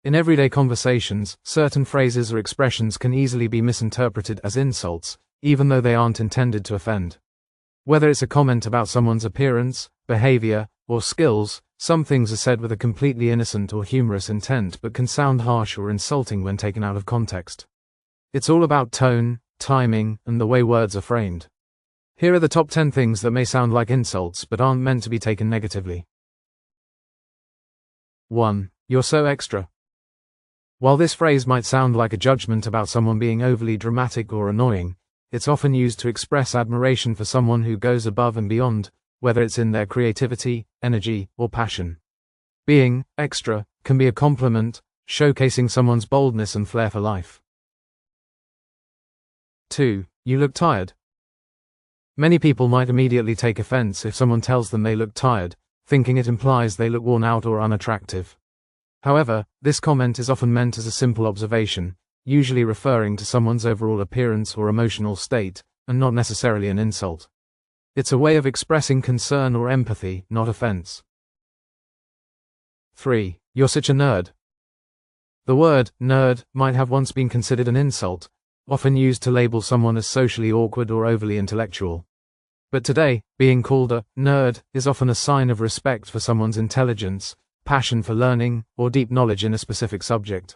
In everyday conversations, certain phrases or expressions can easily be misinterpreted as insults, even though they aren't intended to offend. Whether it's a comment about someone's appearance, behavior, or skills, some things are said with a completely innocent or humorous intent but can sound harsh or insulting when taken out of context. It's all about tone, timing, and the way words are framed. Here are the top 10 things that may sound like insults but aren't meant to be taken negatively. 1. You're so extra. While this phrase might sound like a judgment about someone being overly dramatic or annoying, it's often used to express admiration for someone who goes above and beyond, whether it's in their creativity, energy, or passion. Being extra can be a compliment, showcasing someone's boldness and flair for life. 2. You look tired. Many people might immediately take offense if someone tells them they look tired, thinking it implies they look worn out or unattractive. However, this comment is often meant as a simple observation, usually referring to someone's overall appearance or emotional state, and not necessarily an insult. It's a way of expressing concern or empathy, not offense. 3. You're such a nerd. The word nerd might have once been considered an insult, often used to label someone as socially awkward or overly intellectual. But today, being called a nerd is often a sign of respect for someone's intelligence, passion for learning, or deep knowledge in a specific subject.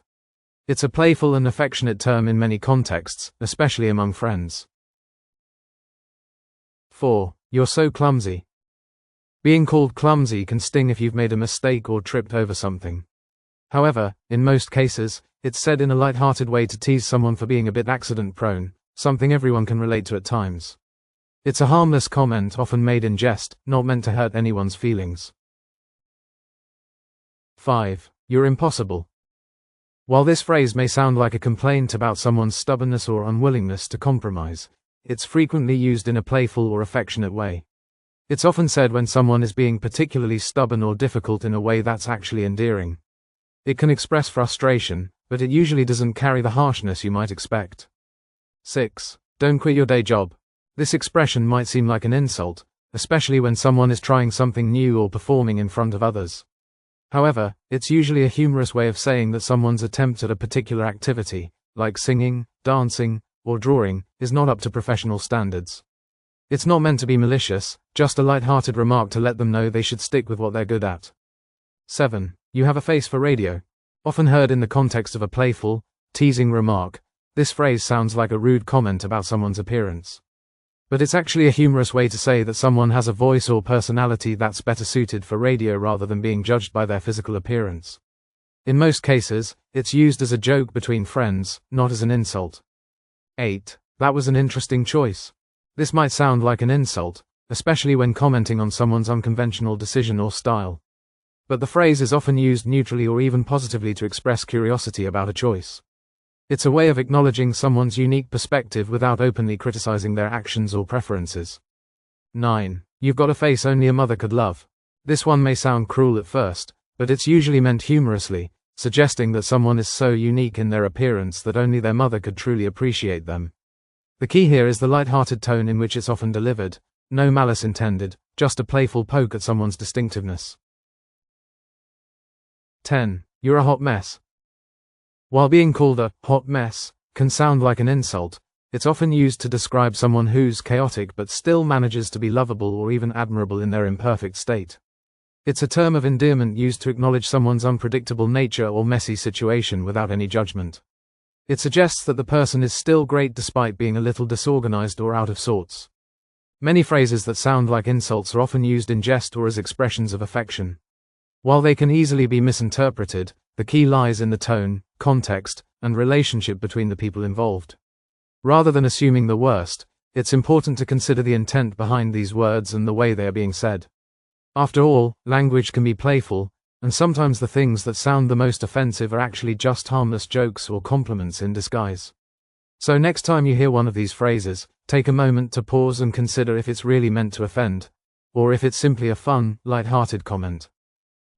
It's a playful and affectionate term in many contexts, especially among friends. 4. You're so clumsy. Being called clumsy can sting if you've made a mistake or tripped over something. However, in most cases, it's said in a light-hearted way to tease someone for being a bit accident-prone, something everyone can relate to at times. It's a harmless comment often made in jest, not meant to hurt anyone's feelings. 5. You're impossible. While this phrase may sound like a complaint about someone's stubbornness or unwillingness to compromise, it's frequently used in a playful or affectionate way. It's often said when someone is being particularly stubborn or difficult in a way that's actually endearing. It can express frustration, but it usually doesn't carry the harshness you might expect. 6. Don't quit your day job. This expression might seem like an insult, especially when someone is trying something new or performing in front of others. However, it's usually a humorous way of saying that someone's attempt at a particular activity, like singing, dancing, or drawing, is not up to professional standards. It's not meant to be malicious, just a light-hearted remark to let them know they should stick with what they're good at. 7. You have a face for radio. Often heard in the context of a playful, teasing remark, this phrase sounds like a rude comment about someone's appearance. But it's actually a humorous way to say that someone has a voice or personality that's better suited for radio rather than being judged by their physical appearance. In most cases, it's used as a joke between friends, not as an insult. 8. That was an interesting choice. This might sound like an insult, especially when commenting on someone's unconventional decision or style. But the phrase is often used neutrally or even positively to express curiosity about a choice. It's a way of acknowledging someone's unique perspective without openly criticizing their actions or preferences. 9. You've got a face only a mother could love. This one may sound cruel at first, but it's usually meant humorously, suggesting that someone is so unique in their appearance that only their mother could truly appreciate them. The key here is the light-hearted tone in which it's often delivered, no malice intended, just a playful poke at someone's distinctiveness. 10. You're a hot mess. While being called a hot mess can sound like an insult, it's often used to describe someone who's chaotic but still manages to be lovable or even admirable in their imperfect state. It's a term of endearment used to acknowledge someone's unpredictable nature or messy situation without any judgment. It suggests that the person is still great despite being a little disorganized or out of sorts. Many phrases that sound like insults are often used in jest or as expressions of affection. While they can easily be misinterpreted, the key lies in the tone, context, and relationship between the people involved. Rather than assuming the worst, it's important to consider the intent behind these words and the way they are being said. After all, language can be playful, and sometimes the things that sound the most offensive are actually just harmless jokes or compliments in disguise. So next time you hear one of these phrases, take a moment to pause and consider if it's really meant to offend, or if it's simply a fun, light-hearted comment.